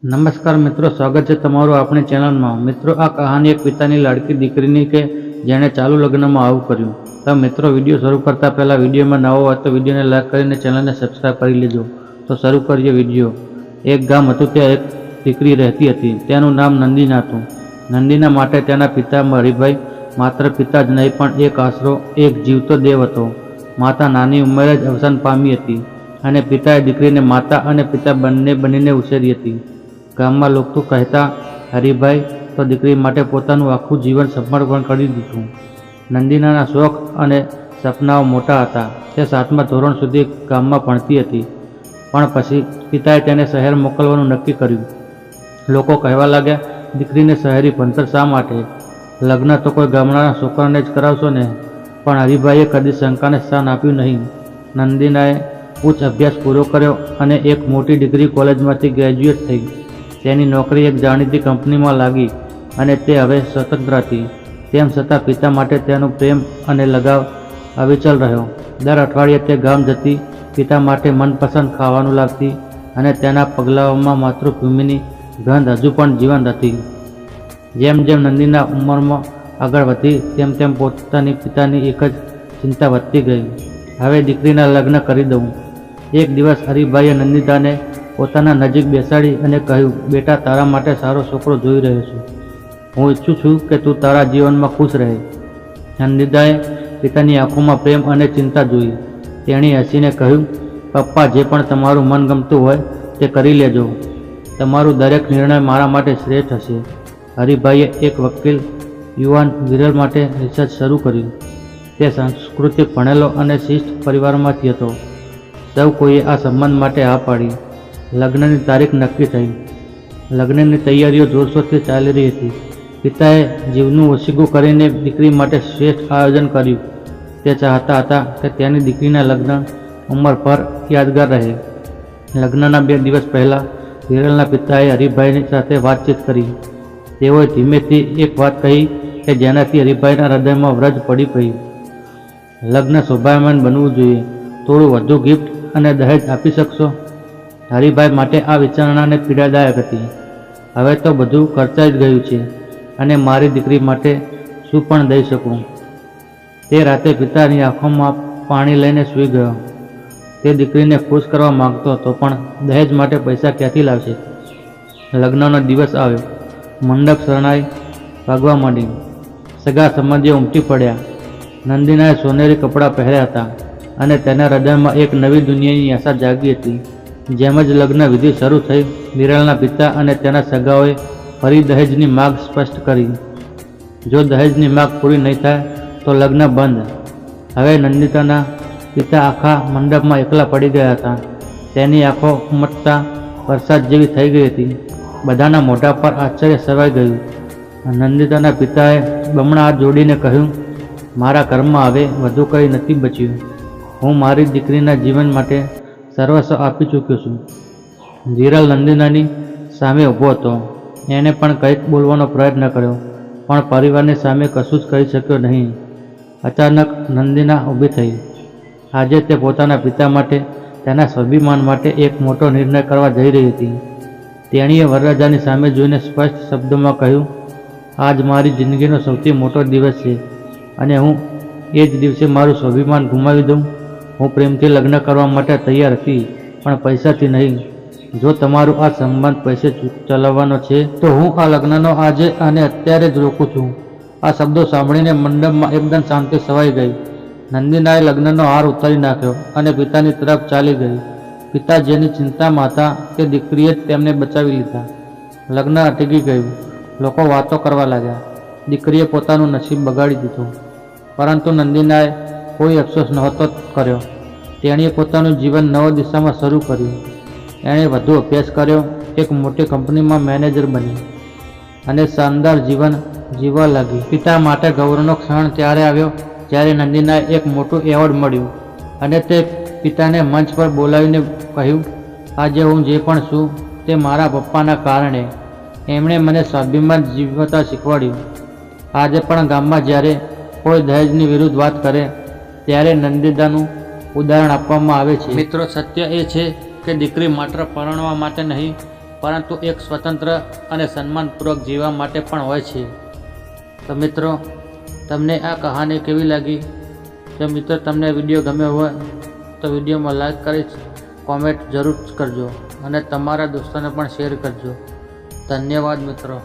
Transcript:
નમસ્કાર મિત્રો, સ્વાગત છે તમારું આપણી ચેનલમાં। મિત્રો, આ કહાની એક પિતાની લાડકી દીકરીની કે જેણે ચાલુ લગ્નમાં આવું કર્યું। તો મિત્રો, વિડીયો શરૂ કરતા પહેલાં વિડીયોમાં નવો હોય તો વિડીયોને લાઈક કરીને ચેનલને સબસ્ક્રાઈબ કરી લેજો। તો શરૂ કરીએ વિડીયો। એક ગામ હતું, ત્યાં એક દીકરી રહેતી હતી। તેનું નામ નંદિના હતું। નંદિના માટે તેના પિતા હરિભાઈ માત્ર પિતા જ નહીં પણ એક આશરો, એક જીવતો દેવ હતો। માતા નાની ઉંમરે જ અવસાન પામી હતી અને પિતાએ દીકરીને માતા અને પિતા બંને બનીને ઉછેરી હતી। ગામમાં લોકો કહેતા, હરિભાઈ તો દીકરી માટે પોતાનું આખું જીવન સમર્પણ કરી દીધું। નંદિનાના શોખ અને સપનાઓ મોટા હતા। તે 7મા ધોરણ સુધી ગામમાં ભણતી હતી, પણ પછી પિતાએ તેને શહેર મોકલવાનું નક્કી કર્યું। લોકો કહેવા લાગ્યા, દીકરીને શહેરી ભણતર શા માટે? લગ્ન તો કોઈ ગામડાના છોકરાને જ કરાવશો ને? પણ હરિભાઈએ કદી શંકાને સ્થાન આપ્યું નહીં। નંદિનાએ ઉચ્ચ અભ્યાસ પૂરો કર્યો અને એક મોટી ડિગ્રી કોલેજમાંથી ગ્રેજ્યુએટ થઈ। તેની નોકરી એક જાણીતી કંપનીમાં લાગી અને તે હવે સ્વતંત્ર હતી। તેમ છતાં પિતા માટે તેનો પ્રેમ અને લગાવ અવિચલ રહ્યો। દર અઠવાડિયે તે ગામ જતી, પિતા માટે મનપસંદ ખાવાનું લાવતી અને તેના પગલાઓમાં માતૃભૂમિની ગંધ હજુ પણ જીવંત હતી। જેમ જેમ નંદિના ઉંમરમાં આગળ વધી તેમ તેમ પોતાની પિતાની એક જ ચિંતા વધતી ગઈ, હવે દીકરીના લગ્ન કરી દઉં। એક દિવસ હરિભાઈએ નંદિતાને પોતાના નજીક બેસાડી અને કહ્યું, બેટા, તારા માટે સારો છોકરો જોઈ રહ્યો છું। હું ઈચ્છું છું કે તું તારા જીવનમાં ખુશ રહે। નંદિતાએ પિતાની આંખોમાં પ્રેમ અને ચિંતા જોઈ। તેણે હસીને કહ્યું, પપ્પા, જે પણ તમારું મન ગમતું હોય તે કરી લેજો। તમારું દરેક નિર્ણય મારા માટે શ્રેષ્ઠ હશે। હરિભાઈએ એક વકીલ યુવાન વિરલ માટે રિસર્ચ શરૂ કર્યું। તે સાંસ્કૃતિક ભણેલો અને શિસ્ત પરિવારમાંથી હતો। સૌ કોઈએ આ સંબંધ માટે હા પાડી। લગ્નની તારીખ નક્કી થઈ। લગ્નની તૈયારીઓ જોરશોરથી ચાલી રહી હતી। પિતાએ જીવનું ઓછીગું કરીને દીકરી માટે શ્રેષ્ઠ આયોજન કર્યું। તે ચાહતા હતા કે તેની દીકરીના લગ્ન ઉંમરભર યાદગાર રહે। લગ્નના 2 દિવસ પહેલાં વિરલના પિતાએ હરિભાઈની સાથે વાતચીત કરી। તેઓએ ધીમેથી એક વાત કહી કે જેનાથી હરિભાઈના હૃદયમાં વ્રજ પડી ગઈ। લગ્ન શોભાયમાન બનવું જોઈએ। થોડું વધુ ગિફ્ટ અને દહેજ આપી શકશો? હરિભાઈ માટે આ વિચારણાને પીડાદાયક હતી। હવે તો બધું ખર્ચાઈ જ ગયું છે અને મારી દીકરી માટે શું પણ દઈ શકું? તે રાતે પિતાની આંખોમાં પાણી લઈને સૂઈ ગયો। તે દીકરીને ખુશ કરવા માંગતો હતો, પણ દહેજ માટે પૈસા ક્યાંથી લાવશે? લગ્નનો દિવસ આવ્યો। મંડપ શરણાઈ વાગવા માંડી। સગા સંબંધીઓ ઉમટી પડ્યા। નંદિનાએ સોનેરી કપડાં પહેર્યા હતા અને તેના હૃદયમાં એક નવી દુનિયાની આશા જાગી હતી। જેમ જ લગ્ન વિધિ શરૂ થઈ, વિરલના પિતા અને તેના સગાઓએ ફરી દહેજની માગ સ્પષ્ટ કરી। જો દહેજની માગ પૂરી નહીં થાય તો લગ્ન બંધ। હવે નંદિતાના પિતા આખા મંડપમાં એકલા પડી ગયા હતા। તેની આંખો ઉમટતા વરસાદ જેવી થઈ ગઈ હતી। બધાના મોઢા પર આશ્ચર્ય છવાઈ ગયું। નંદિતાના પિતાએ બમણા હાથ જોડીને કહ્યું, મારા ઘરમાં હવે વધુ કંઈ નથી બચ્યું। હું મારી દીકરીના જીવન માટે સર્વસ્વ આપી ચૂક્યો છું। વિરલ નંદિનાની સામે ઊભો હતો। એણે પણ કંઈક બોલવાનો પ્રયત્ન કર્યો, પણ પરિવારની સામે કશું જ કહી શક્યો નહીં। અચાનક નંદિના ઊભી થઈ। આજે તે પોતાના પિતા માટે, તેના સ્વાભિમાન માટે એક મોટો નિર્ણય કરવા જઈ રહી હતી। તેણીએ વરરાજાની સામે જોઈને સ્પષ્ટ શબ્દોમાં કહ્યું, આજ મારી જિંદગીનો સૌથી મોટો દિવસ છે અને હું એ જ દિવસે મારું સ્વાભિમાન ગુમાવી દઉં? હું પ્રેમથી લગ્ન કરવા માટે તૈયાર હતી, પણ પૈસાથી નહીં। જો તમારું આ સંબંધ પૈસે ચલાવવાનો છે તો હું આ લગ્નનો આજે અને અત્યારે જ રોકું છું। આ શબ્દો સાંભળીને મંડપમાં એકદમ શાંતિ છવાઈ ગઈ। નંદિનાએ લગ્નનો હાર ઉતારી નાખ્યો અને પિતાની તરફ ચાલી ગઈ। પિતા જેની ચિંતામાં હતા તે દીકરીએ જ તેમને બચાવી લીધા। લગ્ન અટકી ગયું। લોકો વાતો કરવા લાગ્યા। દીકરીએ પોતાનું નસીબ બગાડી દીધું, પરંતુ નંદિનાએ કોઈ અફસોસ નહોતો કર્યો। તેણીએ પોતાનું જીવન નવો દિશામાં શરૂ કર્યું। એણે વધુ અભ્યાસ કર્યો, એક મોટી કંપનીમાં મેનેજર બની અને શાનદાર જીવન જીવવા લાગી। પિતા માટે ગૌરવનો ક્ષણ ત્યારે આવ્યો જ્યારે નંદિનાએ એક મોટું એવોર્ડ મળ્યું અને તે પિતાને મંચ પર બોલાવીને કહ્યું, આજે હું જે પણ છું તે મારા પપ્પાના કારણે। એમણે મને સ્વાભિમાન જીવતા શીખવાડ્યું। આજે પણ ગામમાં જ્યારે કોઈ દહેજની વિરુદ્ધ વાત કરે ત્યારે નંદિતાનું ઉદાહરણ આપવામાં આવે છે। મિત્રો, સત્ય એ છે કે દીકરી માત્ર પરણવા માટે નહીં પરંતુ એક સ્વતંત્ર અને સન્માનપૂર્વક જીવવા માટે પણ હોય છે. તો મિત્રો, તમને આ કહાની કેવી લાગી? જો મિત્રો તમને વિડીયો ગમ્યો હોય તો વિડીયોમાં લાઈક કરી કોમેન્ટ જરૂર કરજો અને તમારા દોસ્તોને પણ શેર કરજો. ધન્યવાદ મિત્રો.